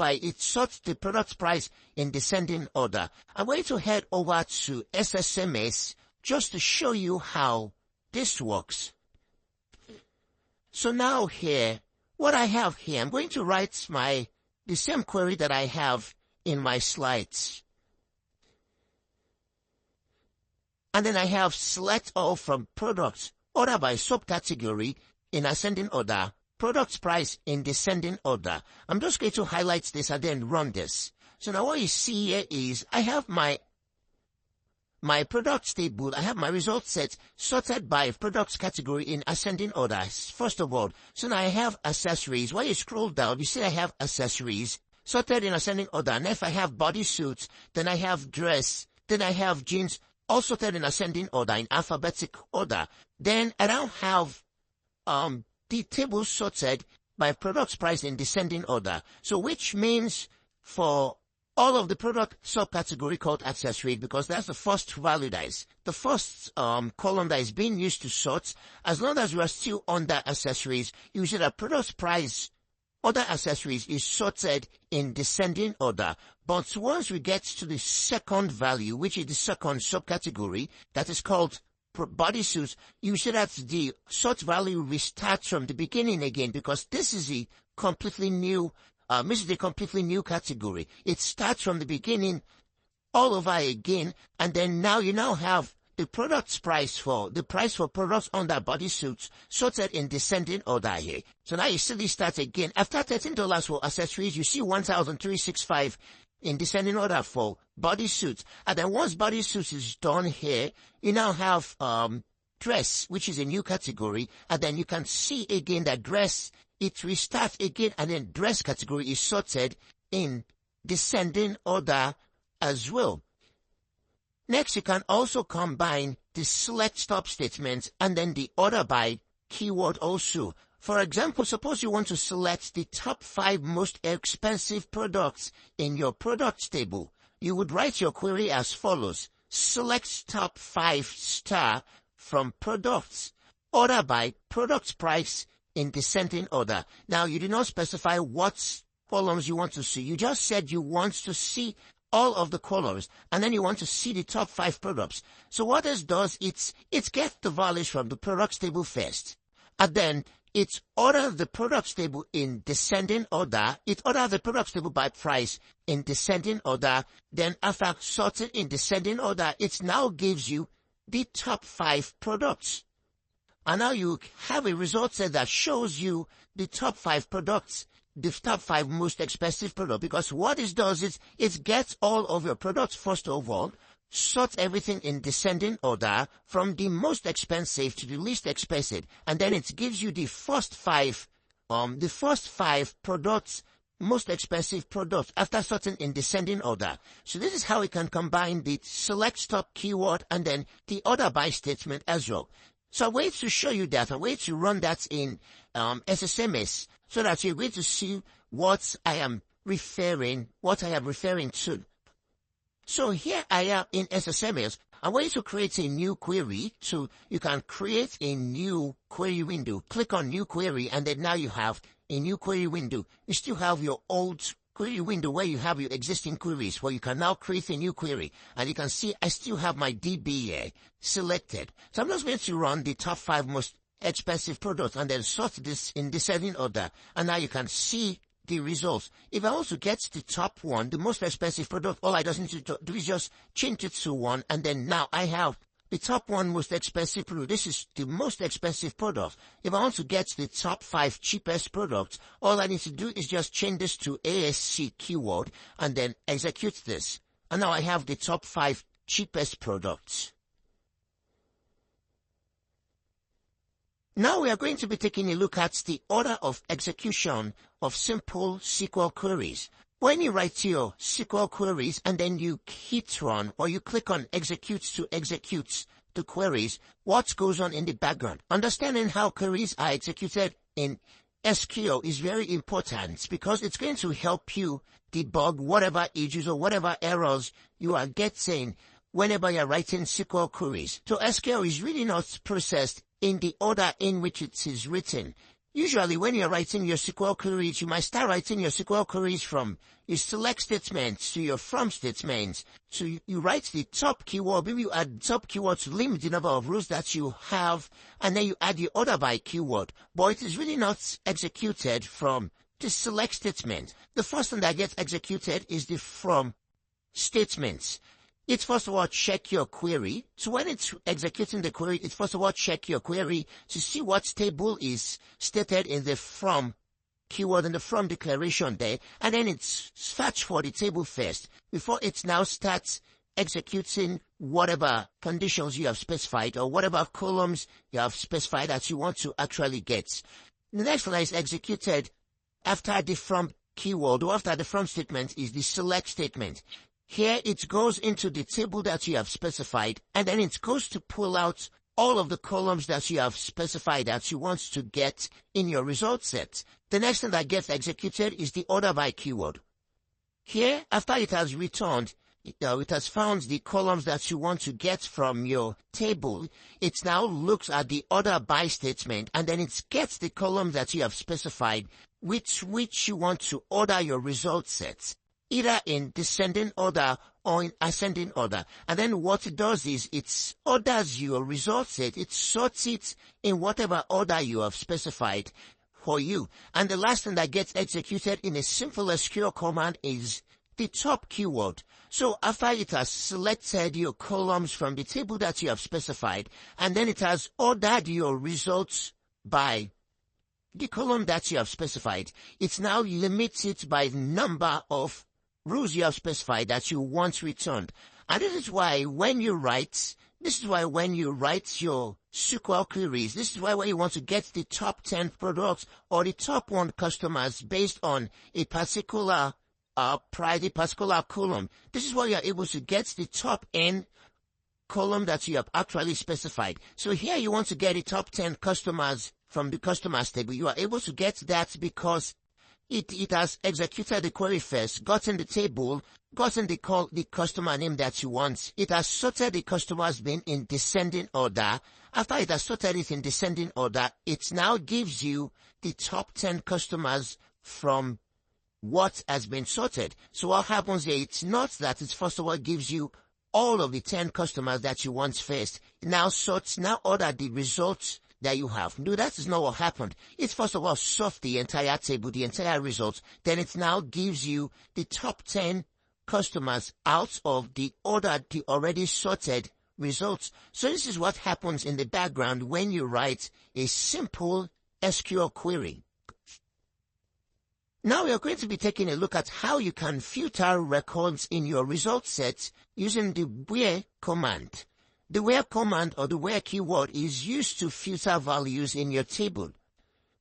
the product price in descending order. I'm going to head over to SSMS just to show you how this works. So now here, what I have here, I'm going to write the same query that I have in my slides. And then I have select all from products, order by subcategory in ascending order, product price in descending order. I'm just going to highlight this and then run this. So now what you see here is I have my product table, I have my result set sorted by products category in ascending order, first of all. So now I have accessories. When you scroll down, you see I have accessories sorted in ascending order. And if I have bodysuits, then I have dress, then I have jeans, all sorted in ascending order, in alphabetic order. Then I don't have the table sorted by product price in descending order. So which means for all of the product subcategory called accessories, because that's the first value that is, the first column that is being used to sort. As long as we are still under accessories, you see that product price, other accessories is sorted in descending order. But once we get to the second value, which is the second subcategory, that is called bodysuits, you see that the sort value restarts from the beginning again, because this is a completely new category. It starts from the beginning all over again, and then now you now have the product price for products under bodysuits sorted in descending order here. So now you see this start again. After $13 for accessories, you see $1,365 in descending order for bodysuits. And then once bodysuits is done here, you now have dress, which is a new category, and then you can see again that dress, it restarts again, and then dress category is sorted in descending order as well. Next, you can also combine the select stop statements and then the order by keyword also. For example, suppose you want to select the top 5 most expensive products in your products table. You would write your query as follows: select top 5 star from products, order by product price in descending order. Now, you did not specify what columns you want to see. You just said you want to see all of the columns, and then you want to see the top 5 products. So what this does, it gets the values from the products table first, and then it orders the products table in descending order. It orders the products table by price in descending order. Then after sorting in descending order, it now gives you the top 5 products. And now you have a result set that shows you the top 5 products, the top 5 most expensive products, because what it does is it gets all of your products first of all, sorts everything in descending order from the most expensive to the least expensive, and then it gives you the first 5 products, most expensive products after sorting in descending order. So this is how we can combine the select stop keyword and then the order by statement as well. So I'm going to show you that. I'm going to run that in SSMS so that you're going to see what I am referring to. So here I am in SSMS. I'm going to create a new query. So you can create a new query window. Click on new query, and then now you have a new query window. You still have your old query window where you have your existing queries, where you can now create a new query. And you can see I still have my DB selected. So I'm just going to run the top 5 most expensive products and then sort this in descending order. And now you can see the results. If I also get the top one, the most expensive product, all I just need to do is just change it to 1, and then now I have the top one most expensive product. This is the most expensive product. If I want to get the top 5 cheapest products, all I need to do is just change this to ASC keyword and then execute this. And now I have the top 5 cheapest products. Now we are going to be taking a look at the order of execution of simple SQL queries. When you write your SQL queries and then you hit run or you click on execute to execute the queries, what goes on in the background? Understanding how queries are executed in SQL is very important because it's going to help you debug whatever issues or whatever errors you are getting whenever you're writing SQL queries. So SQL is really not processed in the order in which it is written. Usually when you're writing your SQL queries, you might start writing your SQL queries from your select statements to your from statements. So you write the top keyword, maybe you add top keyword to limit the number of rows that you have, and then you add your order by keyword. But it is really not executed from the select statement. The first thing that gets executed is the from statements. It's first of all check your query. So when it's executing the query, it's first of all check your query to see what table is stated in the from keyword and the from declaration there. And then it's search for the table first before it now starts executing whatever conditions you have specified or whatever columns you have specified that you want to actually get. The next one is executed after the from keyword or after the from statement is the select statement. Here it goes into the table that you have specified, and then it goes to pull out all of the columns that you have specified that you want to get in your result set. The next thing that gets executed is the order by keyword. Here, after it has returned, it has found the columns that you want to get from your table. It now looks at the order by statement, and then it gets the column that you have specified, which you want to order your result sets, either in descending order or in ascending order. And then what it does is it orders your result set. It sorts it in whatever order you have specified for you. And the last thing that gets executed in a simple SQL command is the top keyword. So after it has selected your columns from the table that you have specified, and then it has ordered your results by the column that you have specified, it now limits it by the number of rules you have specified that you want returned. And this is why when you write your SQL queries, this is why when you want to get the top 10 products or the top 1 customers based on a particular particular column, this is why you are able to get the top N column that you have actually specified. So here you want to get the top 10 customers from the customers table. You are able to get that because it has executed the query first, gotten the table, gotten the customer name that you want. It has sorted the customers bin in descending order. After it has sorted it in descending order, it now gives you the top 10 customers from what has been sorted. So what happens here, it's not that it first of all gives you all of the 10 customers that you want first. It now sorts, now order the results that you have. No, that is not what happened. It first of all sorts the entire table, the entire results. Then it now gives you the top 10 customers out of the order, the already sorted results. So this is what happens in the background when you write a simple SQL query. Now we are going to be taking a look at how you can filter records in your result set using the where command. The where command or the where keyword is used to filter values in your table.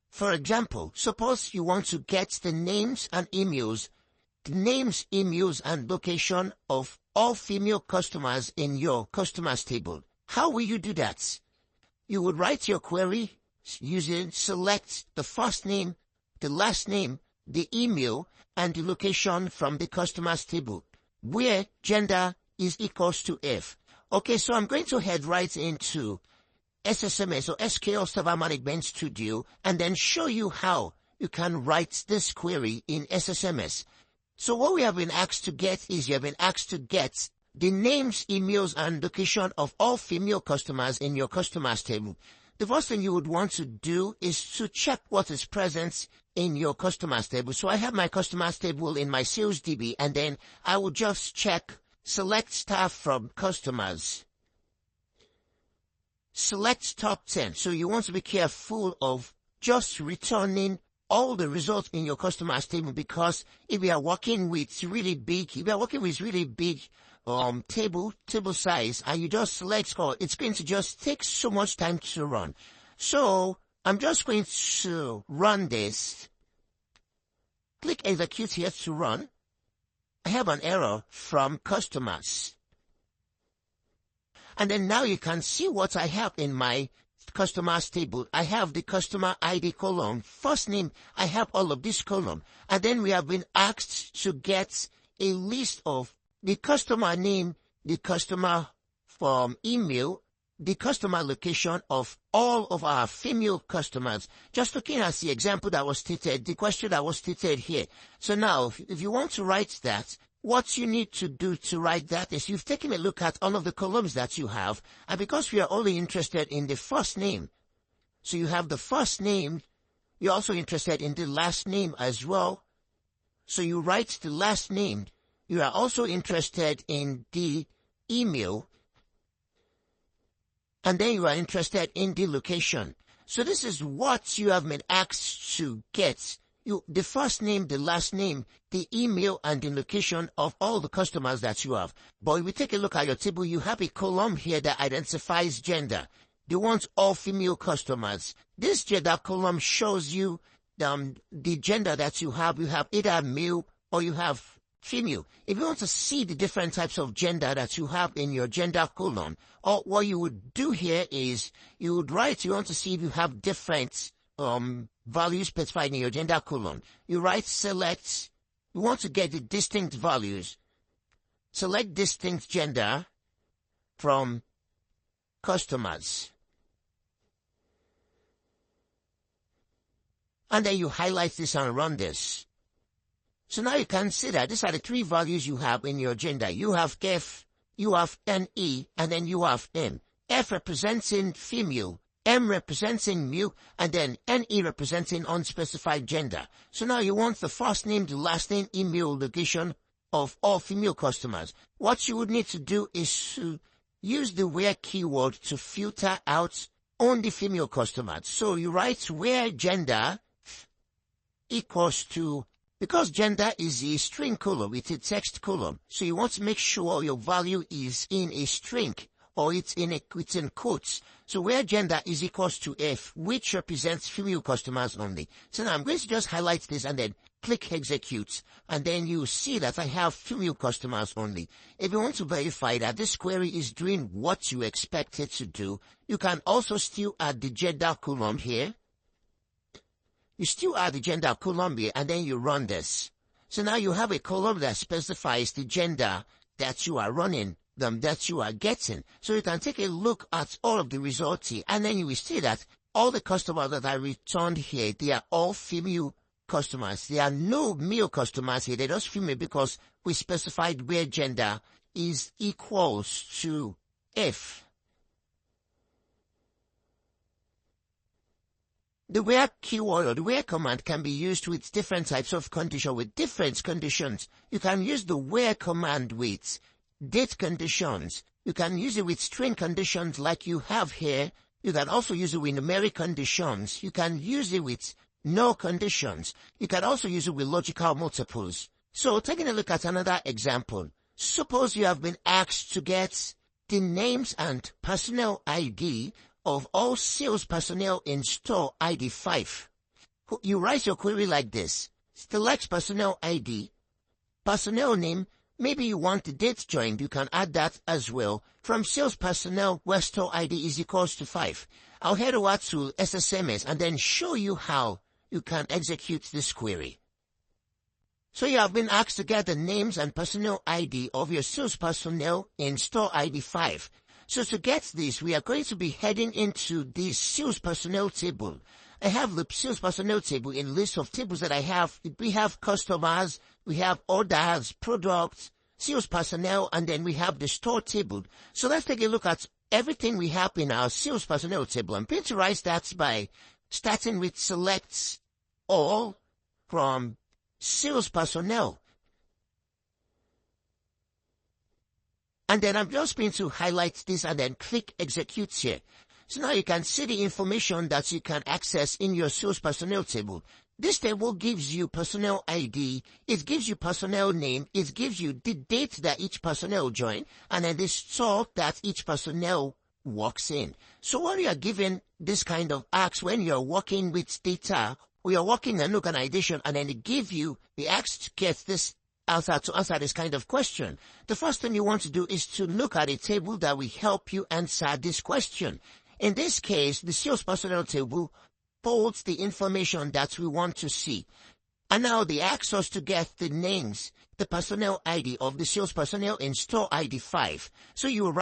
For example, suppose you want to get the names, emails, and location of all female customers in your customers table. How will you do that? You would write your query using select the first name, the last name, the email, and the location from the customers table, where gender is equals to F. Okay, so I'm going to head right into SSMS or SQL Server Management Studio and then show you how you can write this query in SSMS. So what we have been asked to get is you have been asked to get the names, emails, and location of all female customers in your customers table. the first thing you would want to do is to check what is present in your customers table. So I have my customers table in my sales DB, and then I will just check select staff from customers. Select top 10. So you want to be careful of just returning all the results in your customers table, because if you are working with really big, table size, and you just select score, it's going to just take so much time to run. So I'm just going to run this. Click execute here to run. I have an error from customers. And then now you can see what I have in my customers table. I have the customer ID column, first name, I have all of this column. And then we have been asked to get a list of the customer name, the customer from email, the customer location of all of our female customers. Just looking at the example that was stated, the question that was stated here. So now, if you want to write that, what you need to do to write that is you've taken a look at all of the columns that you have, and because we are only interested in the first name, so you have the first name, you're also interested in the last name as well. So you write the last name. You are also interested in the email, and then you are interested in the location. So this is what you have been asked to get. The first name, the last name, the email, and the location of all the customers that you have. But if we take a look at your table, you have a column here that identifies gender. They want all female customers. This gender column shows you the gender that you have. You have either male or you have female. If you want to see the different types of gender that you have in your gender column, or what you would do here is you would write, you want to see if you have different values specified in your gender column. You write select, you want to get the distinct values. Select distinct gender from customers. And then you highlight this and run this. So now you can see that these are the three values you have in your gender. You have F, you have NE, and then you have M. F representing female, M representing male, and then NE representing unspecified gender. So now you want the first name, the last name, email, location of all female customers. What you would need to do is to use the where keyword to filter out only female customers. So you write where gender equals to, because gender is a string column, it's a text column. So you want to make sure your value is in a string, or it's in quotes. So where gender is equals to F, which represents female customers only. So now I'm going to just highlight this and then click execute. And then you see that I have female customers only. If you want to verify that this query is doing what you expect it to do, you can also still add the gender column here. You still add the gender column here, and then you run this. So now you have a column that specifies the gender that you are running, that you are getting. So you can take a look at all of the results here, and then you will see that all the customers that I returned here, they are all female customers. There are no male customers here. They're just female because we specified where gender is equals to F. The where keyword or the where command can be used with different types of condition, with different conditions. You can use the where command with date conditions. You can use it with string conditions like you have here. You can also use it with numeric conditions. You can use it with no conditions. You can also use it with logical multiples. So taking a look at another example. Suppose you have been asked to get the names and personnel ID of all sales personnel in store ID 5. You write your query like this. Select personnel ID, personnel name. Maybe you want the date joined. You can add that as well. From sales personnel, where store ID is equals to 5. I'll head over to SSMS and then show you how you can execute this query. So you have been asked to get the names and personnel ID of your sales personnel in store ID 5. So to get this, we are going to be heading into the sales personnel table. I have the sales personnel table in list of tables that I have. We have customers, we have orders, products, sales personnel, and then we have the store table. So let's take a look at everything we have in our sales personnel table. I'm going to write that by starting with select all from sales personnel. And then I'm just going to highlight this and then click execute here. So now you can see the information that you can access in your sales personnel table. This table gives you personnel ID, it gives you personnel name, it gives you the date that each personnel joined, and then the store that each personnel works in. So when you are given this kind of ask, when you're working with data, or you're working in an organization, and then it give you the ask to get this answer to answer this kind of question, the first thing you want to do is to look at a table that will help you answer this question. In this case, the sales personnel table holds the information that we want to see. And now they ask us to get the names, the personnel ID of the sales personnel in store ID 5. So you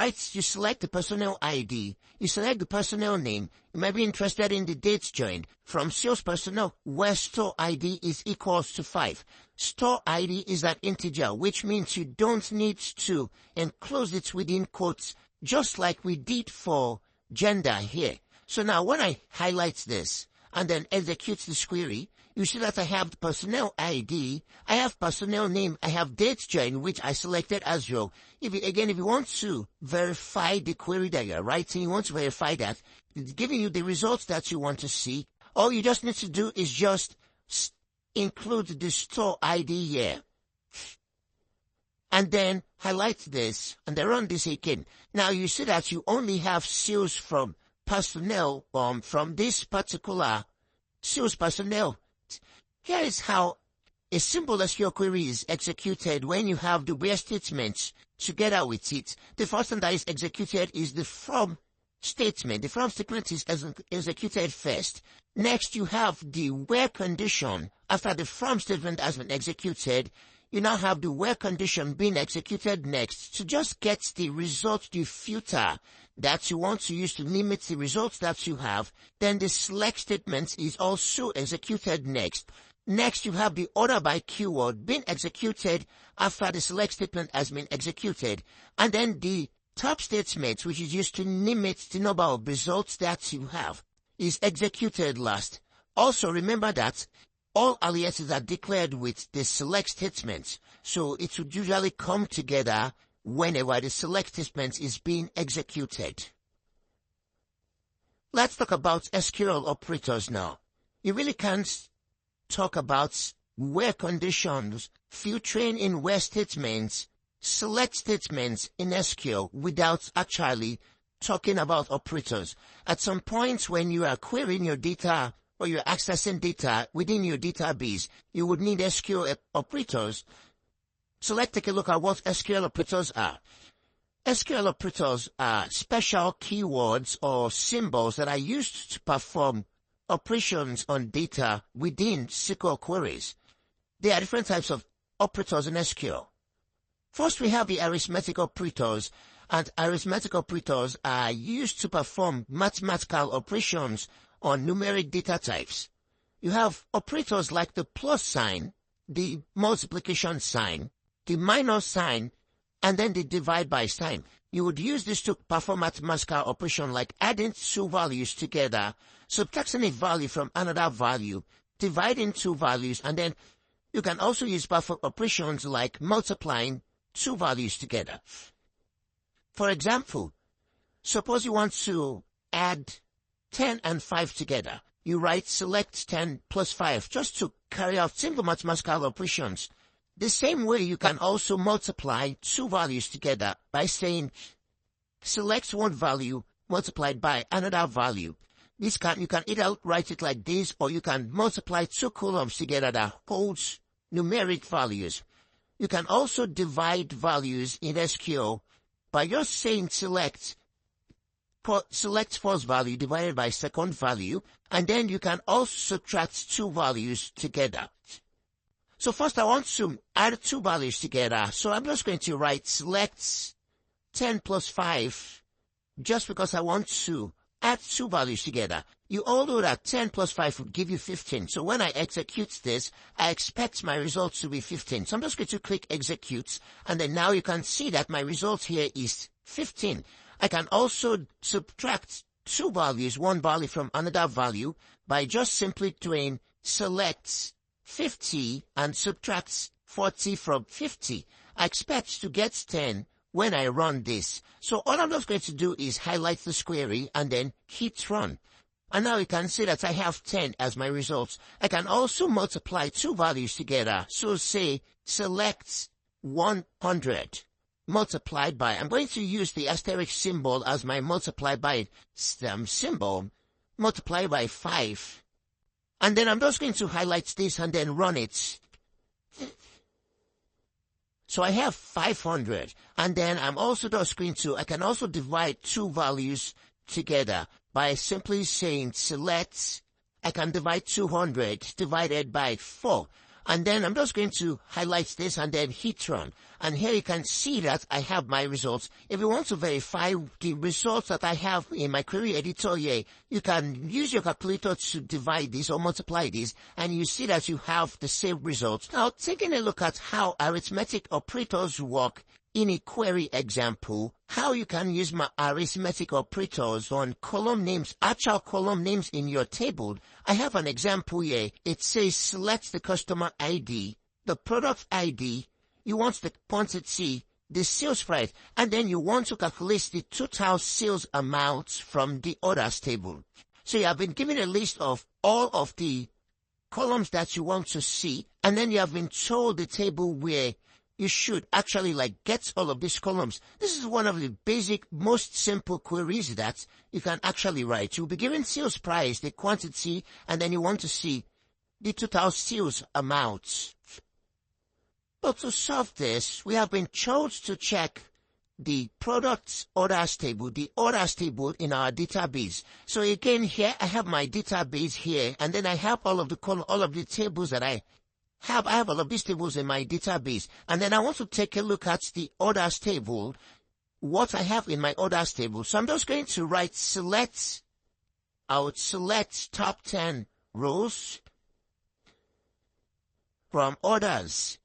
select the personnel ID, you select the personnel name, you might be interested in the dates joined from sales personnel where store ID is equals to 5. Store ID is an integer, which means you don't need to enclose it within quotes, just like we did for gender here. So now when I highlight this and then execute this query, you see that I have the personnel ID, I have personnel name, I have dates joined, which I selected as well. If you want to verify the query that you're writing, you want to verify that it's giving you the results that you want to see, all you just need to do is just include the store ID here. And then highlight this and then run this again. Now you see that you only have sales from personnel from this particular sales personnel. Here is how a simple SQL query is executed when you have the where statements together with it. The first thing that is executed is the from statement. The from statement is executed first. Next, you have the where condition. After the from statement has been executed, you now have the where condition being executed next to just get the result, the filter that you want to use to limit the results that you have. Then the select statement is also executed next. Next, you have the order by keyword being executed after the select statement has been executed. And then the top statement, which is used to limit the number of results that you have, is executed last. Also, remember that all aliases are declared with the select statement, so it would usually come together whenever the select statement is being executed. Let's talk about SQL operators now. You really can't talk about where conditions, filtering in where statements, select statements in SQL without actually talking about operators. At some point when you are querying your data or you're accessing data within your database, you would need SQL operators. So let's take a look at what SQL operators are. SQL operators are special keywords or symbols that are used to perform operations on data within SQL queries. There are different types of operators in SQL. First, we have the arithmetic operators, and arithmetic operators are used to perform mathematical operations on numeric data types. You have operators like the plus sign, the multiplication sign, the minus sign, and then the divide by sign. You would use this to perform mathematical operation like adding two values together, subtracting a value from another value, dividing two values, and then you can also use perform operations like multiplying two values together. For example, suppose you want to add 10 and 5 together. You write select 10 plus 5 just to carry out simple mathematical operations. The same way you can also multiply two values together by saying select one value multiplied by another value. You can either write it like this, or you can multiply two columns together that holds numeric values. You can also divide values in SQL by just saying select first value divided by second value, and then you can also subtract two values together. So first I want to add two values together, so I'm just going to write select 10 plus 5 just because I want to add two values together. You all know that 10 plus 5 would give you 15, so when I execute this, I expect my results to be 15. So I'm just going to click execute, and then now you can see that my result here is 15. I can also subtract two values, one value from another value, by just simply doing select 50 and subtract 40 from 50. I expect to get 10 when I run this. So all I'm just going to do is highlight this query and then hit run. And now you can see that I have 10 as my results. I can also multiply two values together. So say select 100 multiplied by, I'm going to use the asterisk symbol as my multiply by symbol, multiply by 5. And then I'm just going to highlight this and then run it. So I have 500. And then I'm also just going to, I can also divide two values together by simply saying select, I can divide 200 divided by 4. And then I'm just going to highlight this and then hit run. And here you can see that I have my results. If you want to verify the results that I have in my query editor here, you can use your calculator to divide this or multiply this, and you see that you have the same results. Now, taking a look at how arithmetic operators work in a query example, how you can use my arithmetic operators on column names, actual column names in your table. I have an example here. It says select the customer ID, the product ID, you want the quantity, the sales price, and then you want to calculate the total sales amounts from the orders table. So you have been given a list of all of the columns that you want to see, and then you have been told the table where you should actually get all of these columns. This is one of the basic, most simple queries that you can actually write. You'll be given sales price, the quantity, and then you want to see the total sales amounts. But to solve this, we have been told to check the products orders table, the orders table in our database. So again, here I have my database here, and then I have all of the tables that I have all of these tables in my database. And then I want to take a look at the orders table, what I have in my orders table. So I'm just going to write select. I would select top 10 rows from orders.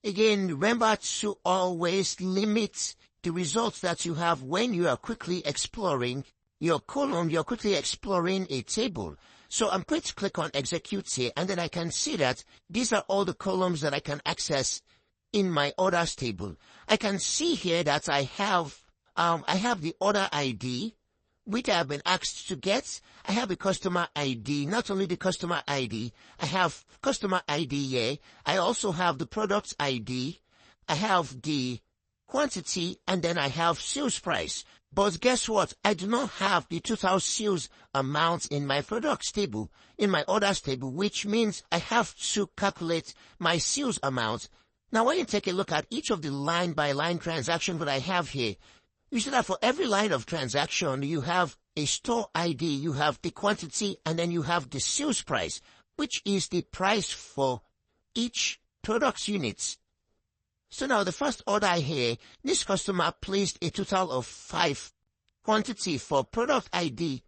Again, remember to always limit the results that you have when you are quickly exploring your column, you're quickly exploring a table. So I'm going to click on execute here, and then I can see that these are all the columns that I can access in my orders table. I can see here that I have the order ID, which I have been asked to get. I have a customer ID, not only the customer ID, I have customer ID here. I also have the product ID, I have the quantity, and then I have sales price. But guess what? I do not have the total sales amount in my products table, in my orders table, which means I have to calculate my sales amount. Now, when you take a look at each of the line-by-line transactions that I have here, you see that for every line of transaction, you have a store ID, you have the quantity, and then you have the sales price, which is the price for each product unit. So now the first order here, this customer placed a total of 5 quantity for product ID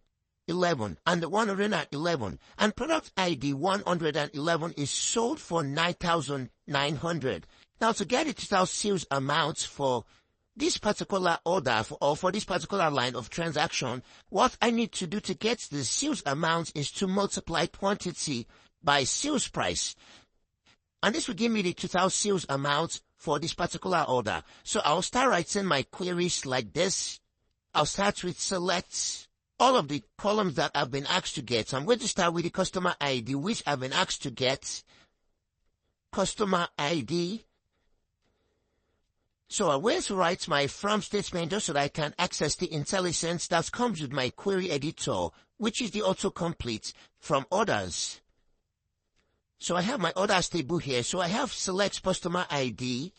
11 and 111, and product ID 111 is sold for 9,900. Now to get the total sales amount for this particular order for this particular line of transaction, what I need to do to get the sales amount is to multiply quantity by sales price. And this will give me the total sales amount for this particular order. So I'll start writing my queries like this. I'll start with select all of the columns that I've been asked to get. So I'm going to start with the customer ID, which I've been asked to get. Customer ID. So I'm going to write my from statement just so that I can access the intelligence that comes with my query editor, which is the autocomplete from orders. So I have my orders table here. So I have select customer ID,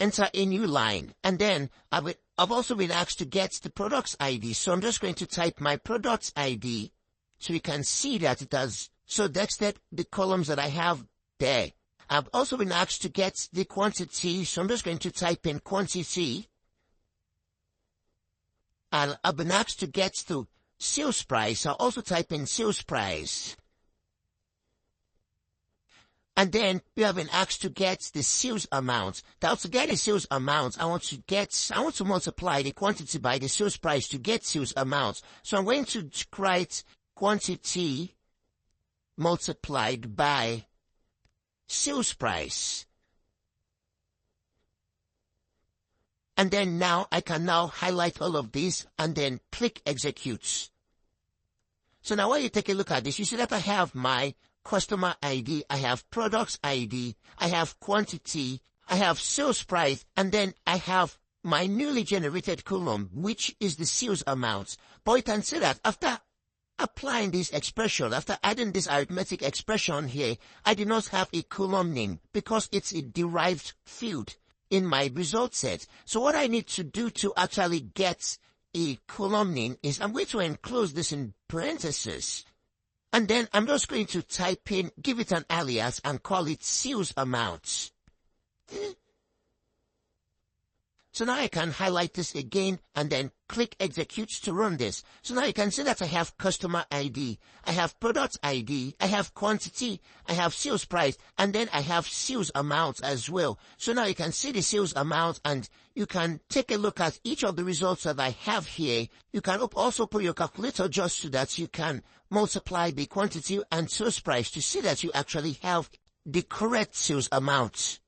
enter a new line, and then I've also been asked to get the product's ID. So I'm just going to type my product's ID so you can see that it does. So that's the columns that I have there. I've also been asked to get the quantity, so I'm just going to type in quantity. And I've been asked to get the sales price. I'll also type in sales price. And then we have been asked to get the sales amount. Now to get the sales amount, I want to multiply the quantity by the sales price to get sales amount. So I'm going to write quantity multiplied by sales price. And then now I can now highlight all of this and then click execute. So now when you take a look at this, you see that I have my customer ID, I have products ID, I have quantity, I have sales price, and then I have my newly generated column, which is the sales amount. But you can see that after applying this expression, after adding this arithmetic expression here, I do not have a column name because it's a derived field in my result set. So what I need to do to actually get a column name is I'm going to enclose this in parentheses. And then I'm just going to type in, give it an alias and call it sales amount. So now I can highlight this again and then click execute to run this. So now you can see that I have customer ID, I have product ID, I have quantity, I have sales price, and then I have sales amount as well. So now you can see the sales amount and you can take a look at each of the results that I have here. You can also put your calculator just so that you can multiply the quantity and sales price to see that you actually have the correct sales amount.